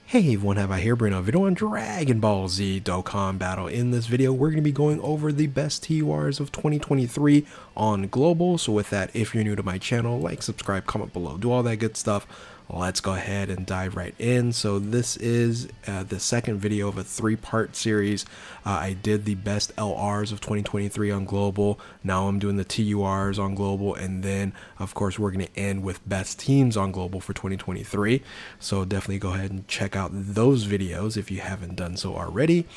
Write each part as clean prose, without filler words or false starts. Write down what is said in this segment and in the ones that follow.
Hey everyone, have I here bring a video on Dragon Ball Z Dokkan Battle. In this video, we're going to be going over the best TURs of 2023 on global. So with that, if you're new to my channel, like, subscribe, comment below, do all that good stuff. Let's go ahead and dive right in. So this is the second video of a three-part series. I did the best LRs of 2023 on global. Now I'm doing the TURs on global, and then of course we're going to end with best teams on global for 2023. So definitely go ahead and check out those videos if you haven't done so already.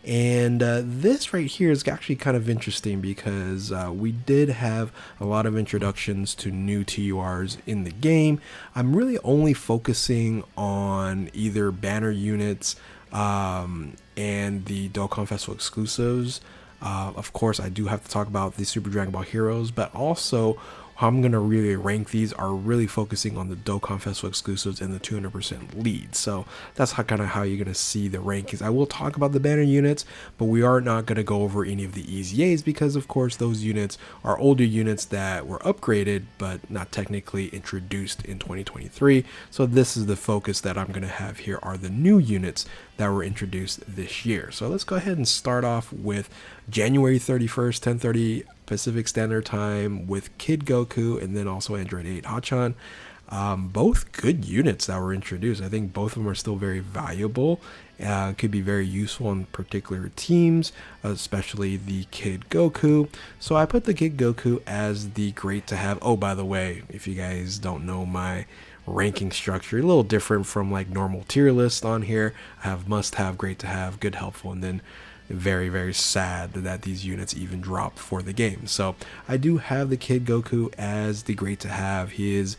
And this right here is actually kind of interesting because we did have a lot of introductions to new TURs in the game. I'm really only focusing on either banner units and the Dokkan Festival exclusives. Of course, I do have to talk about the Super Dragon Ball heroes, but also how I'm going to really rank these are really focusing on the Dokkan Festival exclusives and the 200% lead. So that's kind of how you're going to see the rankings. I will talk about the banner units, but we are not going to go over any of the EZAs because, of course, those units are older units that were upgraded but not technically introduced in 2023. So this is the focus that I'm going to have here are the new units that were introduced this year. So let's go ahead and start off with January 31st, 10:30 Pacific Standard Time with Kid Goku and then also Android 8 Hachan. Both good units that were introduced. I think both of them are still very valuable. Could be very useful in particular teams, especially the Kid Goku. So I put the Kid Goku as the great to have. Oh, by the way, if you guys don't know my ranking structure, a little different from like normal tier list on here. I have must have, great to have, good, helpful, and then very, very sad that these units even dropped for the game. So I do have the Kid Goku as the great to have. He is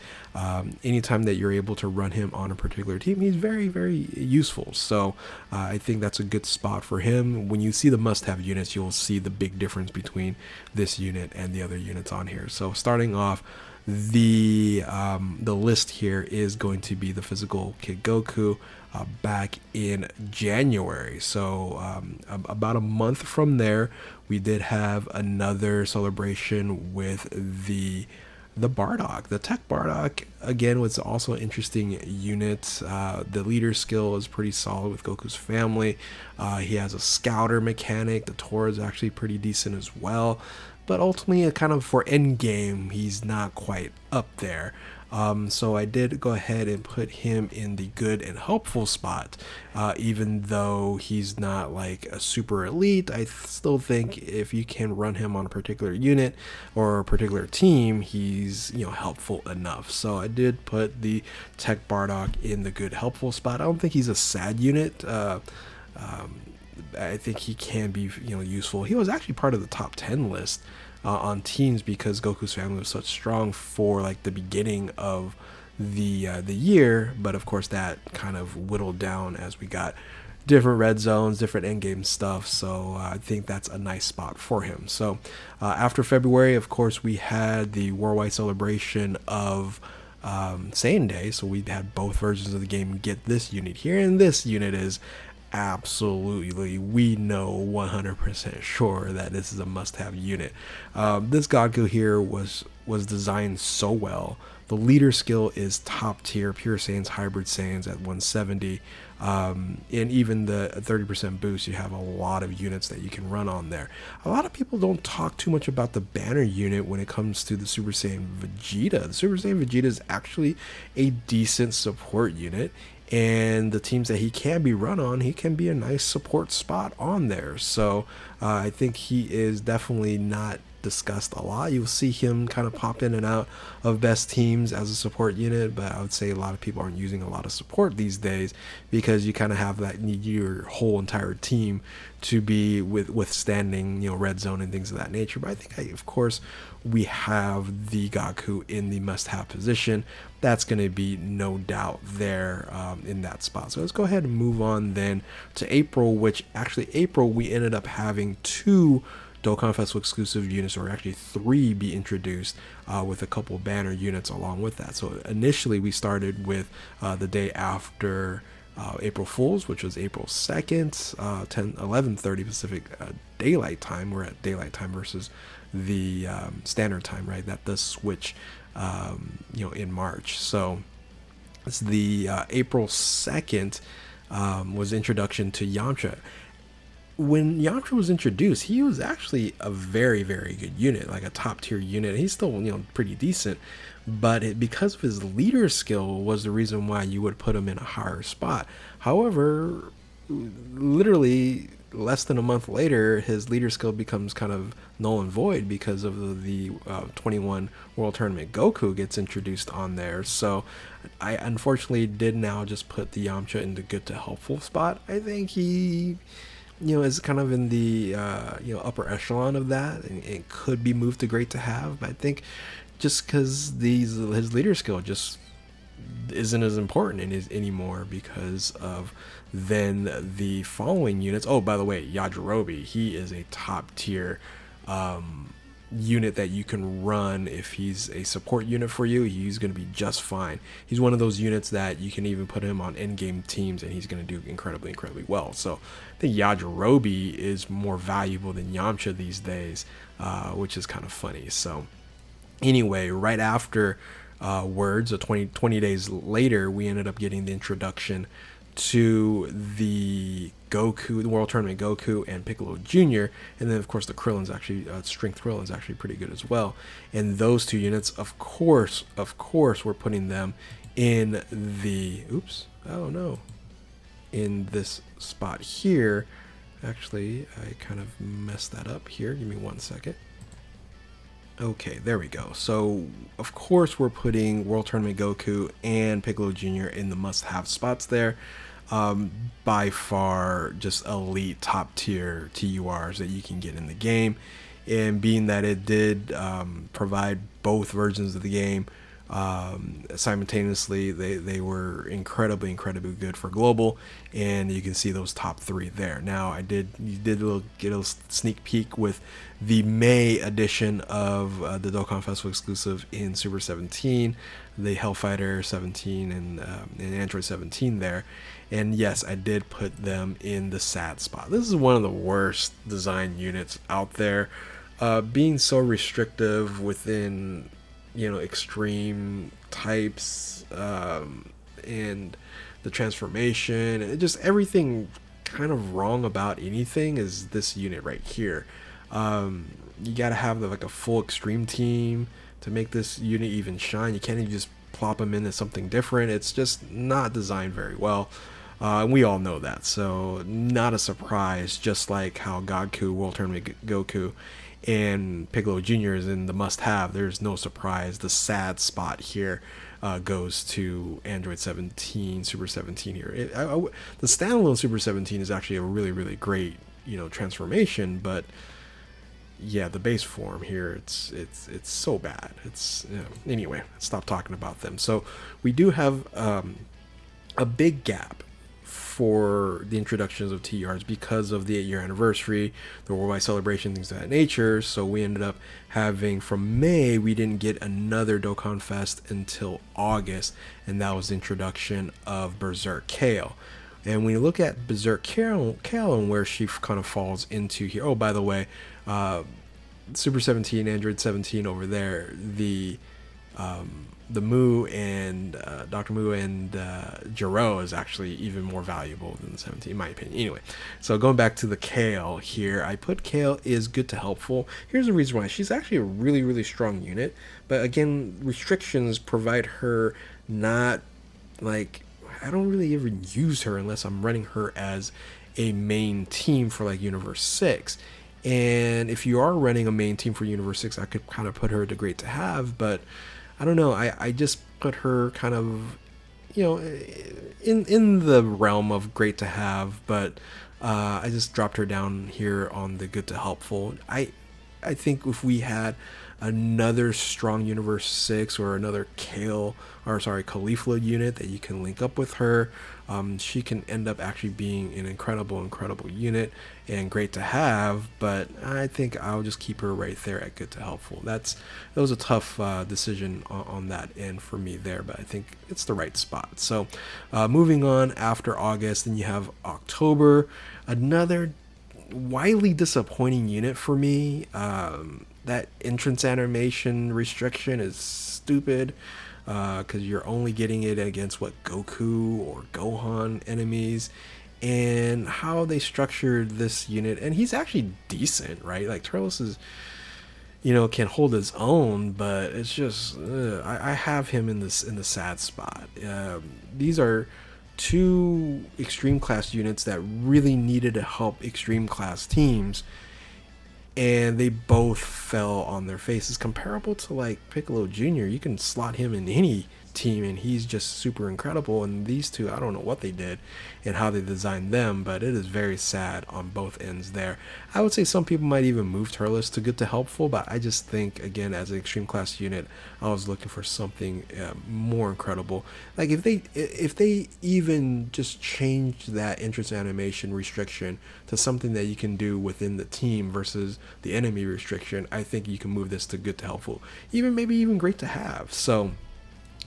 anytime that you're able to run him on a particular team, he's very, very useful. So I think that's a good spot for him. When you see the must-have units, you'll see the big difference between this unit and the other units on here. So starting off, the list here is going to be the physical Kid Goku back in January. So about a month from there, we did have another celebration with the Bardock. The Tech Bardock, again, was also an interesting unit. The leader skill is pretty solid with Goku's family. He has a scouter mechanic. The Tor is actually pretty decent as well. But ultimately, kind of for endgame, he's not quite up there. So I did go ahead and put him in the good and helpful spot. Even though he's not like a super elite, I still think if you can run him on a particular unit or a particular team, he's, you know, helpful enough. So I did put the Tech Bardock in the good helpful spot. I don't think he's a sad unit. I think he can be, you know, useful. He was actually part of the top 10 list on teams because Goku's family was such strong for like the beginning of the year, but of course that kind of whittled down as we got different red zones, different endgame stuff. So I think that's a nice spot for him. So after February, of course, we had the worldwide celebration of Saiyan Day. So we had both versions of the game get this unit here, and this unit is absolutely, we know 100% sure that this is a must-have unit. This Goku here was designed so well. The leader skill is top tier, pure Saiyans, hybrid Saiyans at 170, and even the 30% boost, you have a lot of units that you can run on there. A lot of people don't talk too much about the banner unit when it comes to the Super Saiyan Vegeta. The Super Saiyan Vegeta is actually a decent support unit, and the teams that he can be run on, he can be a nice support spot on there. So I think he is definitely not discussed a lot. You'll see him kind of pop in and out of best teams as a support unit, but I would say a lot of people aren't using a lot of support these days because you kind of have that need your whole entire team to be withstanding, you know, red zone and things of that nature. But I think of course we have the Goku in the must-have position. That's going to be no doubt there in that spot. So let's go ahead and move on then to April, which actually April we ended up having two Dokkan Festival exclusive units, or actually three, be introduced with a couple banner units along with that. So initially we started with the day after April Fools, which was April 2nd, 11:30 Pacific daylight time. We're at daylight time versus the standard time, right? That does switch, you know, in March. So it's the April 2nd was introduction to Yamcha. When Yamcha was introduced, he was actually a very, very good unit, like a top tier unit. He's still, pretty decent, but because of his leader skill was the reason why you would put him in a higher spot. However, literally less than a month later, his leader skill becomes kind of null and void because of the 21 World Tournament Goku gets introduced on there. So I unfortunately did now just put the Yamcha in the good to helpful spot. I think he is kind of in the upper echelon of that, and it could be moved to great to have. But I think just because his leader skill just isn't as important anymore because of then the following units. Oh, by the way, Yajirobe, he is a top tier unit that you can run. If he's a support unit for you, he's going to be just fine. He's one of those units that you can even put him on endgame teams and he's going to do incredibly well. So I think Yajirobe is more valuable than Yamcha these days, which is kind of funny. So anyway, right after words, 20 days later, we ended up getting the introduction to the Goku, the World Tournament Goku and Piccolo Jr. And then of course the Krillin's actually, Strength Krillin's actually pretty good as well. And those two units, of course, we're putting them in the, in this spot here. Actually, I kind of messed that up here. Give me 1 second. Okay, there we go. So, of course, we're putting World Tournament Goku and Piccolo Jr. in the must-have spots there. By far, just elite top-tier TURs that you can get in the game. And being that it did provide both versions of the game simultaneously, they were incredibly good for global, and you can see those top three there. Now you did get a sneak peek with the May edition of the Dokkan Festival exclusive in Super 17, the Hellfighter 17 and Android 17 there. And yes, I did put them in the sad spot. This is one of the worst design units out there, being so restrictive within extreme types, and the transformation, and just everything kind of wrong about anything is this unit right here. You gotta have like a full extreme team to make this unit even shine. You can't even just plop them into something different. It's just not designed very well. And we all know that, so not a surprise. Just like how Goku, World Tournament Goku, and Piccolo Jr. is in the must-have, there's no surprise. The sad spot here goes to Android 17, Super 17 here. The standalone Super 17 is actually a really great transformation, but yeah, the base form here, it's so bad. Anyway, stop talking about them. So we do have a big gap for the introductions of TRs because of the 8-year anniversary, the worldwide celebration, things of that nature. So we ended up having, from May, we didn't get another Dokkan Fest until August, and that was the introduction of Berserk Kale. And when you look at Berserk Kale and where she kind of falls into here, oh, by the way, Super 17, Android 17 over there, the Mu and Dr. Mu and Jiro is actually even more valuable than the 17, in my opinion. Anyway, so going back to the Kale here, I put Kale is good to helpful. Here's the reason why. She's actually a really strong unit, but again, restrictions provide her not, like, I don't really ever use her unless I'm running her as a main team for like Universe 6. And if you are running a main team for Universe 6, I could kind of put her to great to have, but I don't know. I just put her kind of, in the realm of great to have, but I just dropped her down here on the good to helpful. I think if we had another strong Universe 6 or another Caulifla unit that you can link up with her, she can end up actually being an incredible unit and great to have. But I think I'll just keep her right there at good to helpful. That was a tough decision on that end for me there, but I think it's the right spot. So moving on, after August, then you have October, another widely disappointing unit for me. That entrance animation restriction is stupid. because you're only getting it against what, Goku or Gohan enemies. And how they structured this unit, and he's actually decent, right? Like Turles is, can hold his own, but it's just I have him in the sad spot. These are two extreme class units that really needed to help extreme class teams, and they both fell on their faces. Comparable to like Piccolo Jr., you can slot him in any team and he's just super incredible. And these two, I don't know what they did and how they designed them, but it is very sad on both ends there. I would say some people might even move Turles to good to helpful, but I just think, again, as an extreme class unit, I was looking for something more incredible. Like if they even just changed that entrance animation restriction to something that you can do within the team versus the enemy restriction, I think you can move this to good to helpful, maybe even great to have. So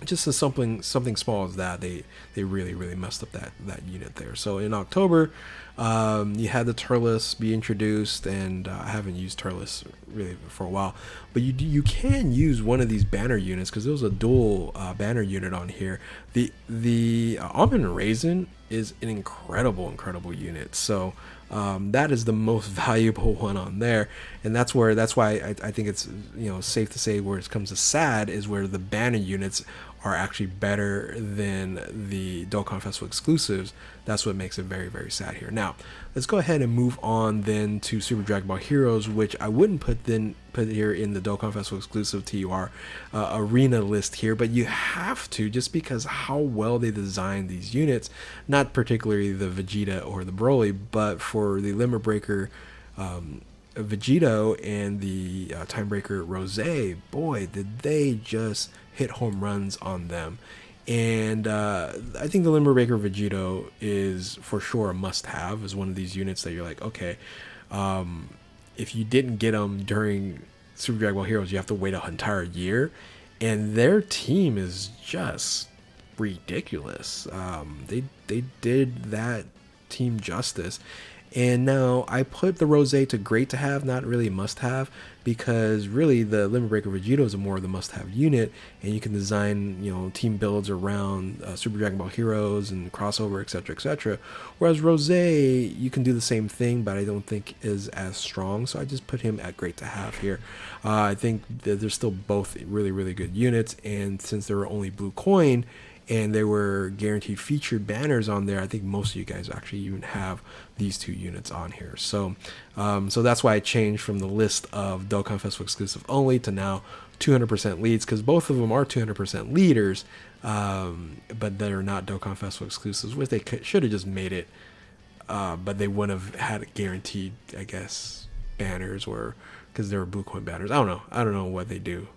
just as something small as that, they really messed up that unit there. So in October, you had the Turles be introduced, and I haven't used Turles really for a while, but you can use one of these banner units because there was a dual banner unit on here. The Almond Raisin is an incredible unit. So that is the most valuable one on there, and that's why I think it's safe to say where it comes to sad is where the banner units are actually better than the Dokkan Festival exclusives. That's what makes it very sad here. Now let's go ahead and move on then to Super Dragon Ball Heroes, which I wouldn't put here in the Dokkan Festival exclusive TUR arena list here, but you have to, just because how well they designed these units, not particularly the Vegeta or the Broly, but for the Limit Breaker Vegito and the Time Breaker Rose, boy, did they just hit home runs on them. And I think the Limit Breaker Vegito is for sure a must-have, is one of these units that you're like, okay, if you didn't get them during Super Dragon Ball Heroes, you have to wait an entire year. And their team is just ridiculous. They did that team justice. And now I put the Rose to great to have, not really must have, because really the Limit Breaker Vegito is more of the must have unit, and you can design team builds around Super Dragon Ball Heroes and crossover, etc. Whereas Rose, you can do the same thing, but I don't think is as strong, so I just put him at great to have here. I think that they're still both really good units, and since they were only blue coin and there were guaranteed featured banners on there, I think most of you guys actually even have these two units on here. So so that's why I changed from the list of Dokkan Festival exclusive only to now 200% leads, because both of them are 200% leaders, but they're not Dokkan Festival exclusives, which they should have just made it, but they wouldn't have had guaranteed, I guess, banners, or because they were blue coin banners. I don't know what they do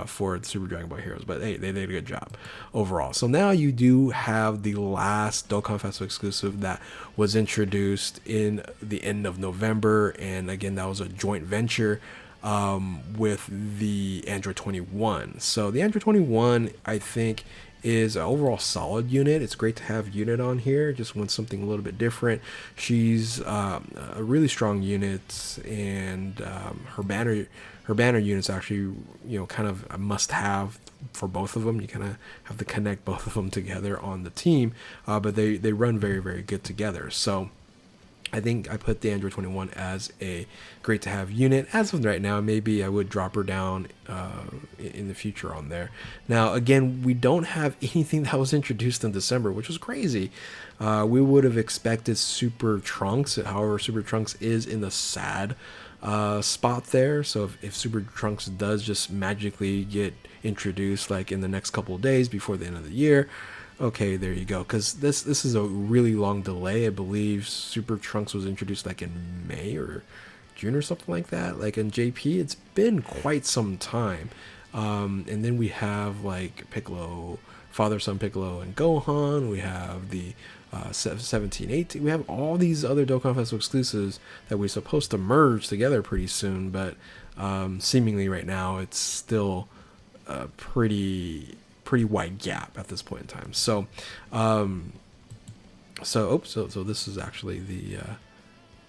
for the Super Dragon Ball Heroes, but hey, they did a good job overall. So now you do have the last Dokkan Festival exclusive that was introduced in the end of November, and again, that was a joint venture with the Android 21. So the Android 21, I think, is an overall solid unit. It's great to have unit on here. Just want something a little bit different. She's a really strong unit, and her banner unit's actually kind of a must-have for both of them. You kind of have to connect both of them together on the team, but they run very good together. So I think I put the Android 21 as a great to have unit. As of right now, maybe I would drop her down in the future on there. Now, again, we don't have anything that was introduced in December, which was crazy. We would have expected Super Trunks. However, Super Trunks is in the sad spot there. So if Super Trunks does just magically get introduced like in the next couple of days before the end of the year, okay, there you go. Because this is a really long delay. I believe Super Trunks was introduced like in May or June or something like that. Like in JP, it's been quite some time. And then we have like Piccolo, Father Son Piccolo and Gohan. We have the 17, 18. We have all these other Dokkan Festival exclusives that we're supposed to merge together pretty soon, but seemingly right now it's still a pretty wide gap at this point in time. So so this is actually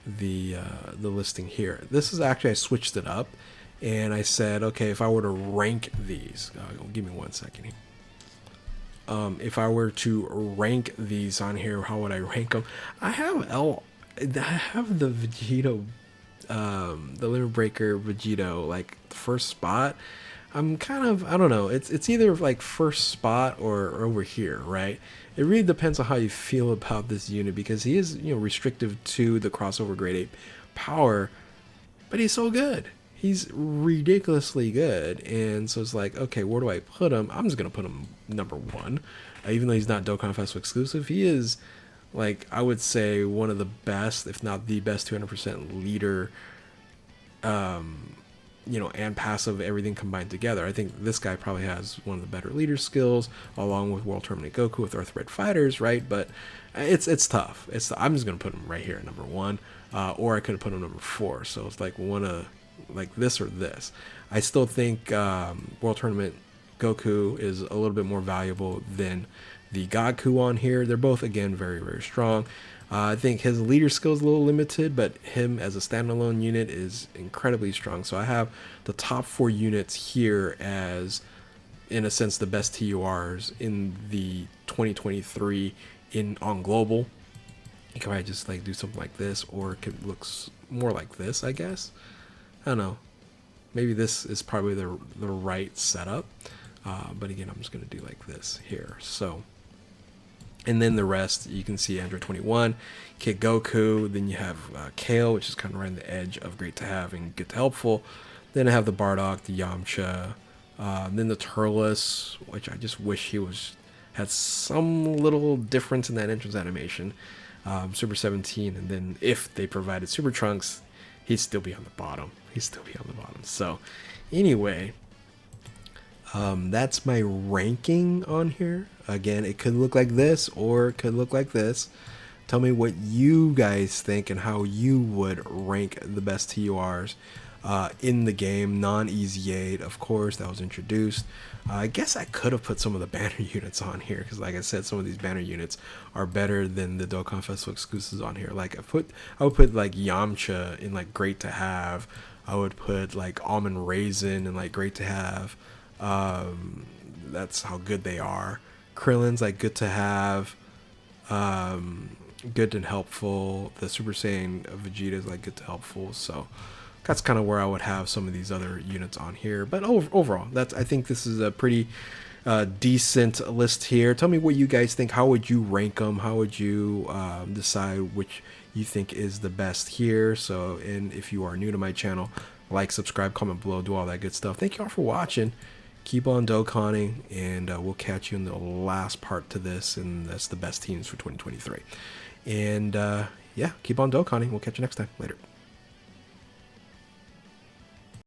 the listing here. This is actually, I switched it up and I said, okay, if I were to rank these, give me 1 second here. if I were to rank these on here, how would I rank them? I have the Vegito, the Limit Breaker Vegito, like the first spot. I'm kind of, I don't know. It's either like first spot or over here, right? It really depends on how you feel about this unit, because he is, restrictive to the crossover grade 8 power, but he's so good. He's ridiculously good, and so it's like, okay, where do I put him? I'm just gonna put him number 1, even though he's not Dokkan Festival exclusive. He is, like, I would say one of the best, if not the best, 200% leader, and passive, everything combined together. I think this guy probably has one of the better leader skills, along with World Tournament Goku with Earthbred Fighters, right? But it's tough. I'm just gonna put him right here at number 1, or I could have put him number 4. So it's like one of, like, this or this. I still think World Tournament Goku is a little bit more valuable than the Goku on here. They're both, again, very, very strong. I think his leader skill is a little limited, but him as a standalone unit is incredibly strong. So I have the top 4 units here as, in a sense, the best TURs in the 2023 on global. You can probably just like do something like this, or it could look more like this, I guess. I don't know. Maybe this is probably the right setup. But again, I'm just going to do like this here. So, and then the rest, you can see Android 21, Kid Goku, then you have Kale, which is kind of right on the edge of great to have and good to helpful. Then I have the Bardock, the Yamcha, then the Turles, which I just wish he had some little difference in that entrance animation. Super 17, and then if they provided Super Trunks, he'd still be on the bottom. So anyway, that's my ranking on here. Again, it could look like this or it could look like this. Tell me what you guys think and how you would rank the best TURs in the game. Non-Easy 8, of course, that was introduced. I guess I could have put some of the banner units on here, because like I said, some of these banner units are better than the Dokkan Festival exclusives on here. Like I would put like Yamcha in like great to have. I would put like Almond Raisin in like great to have. That's how good they are. Krillin's like good to have, good and helpful. The Super Saiyan Vegeta is like good to helpful. So that's kind of where I would have some of these other units on here. But overall, I think this is a pretty decent list here. Tell me what you guys think. How would you rank them? How would you decide which you think is the best here? So, and if you are new to my channel, like, subscribe, comment below, do all that good stuff. Thank you all for watching. Keep on Dokkaning, and we'll catch you in the last part to this, and that's the best teams for 2023. And yeah, keep on Dokkaning. We'll catch you next time. Later.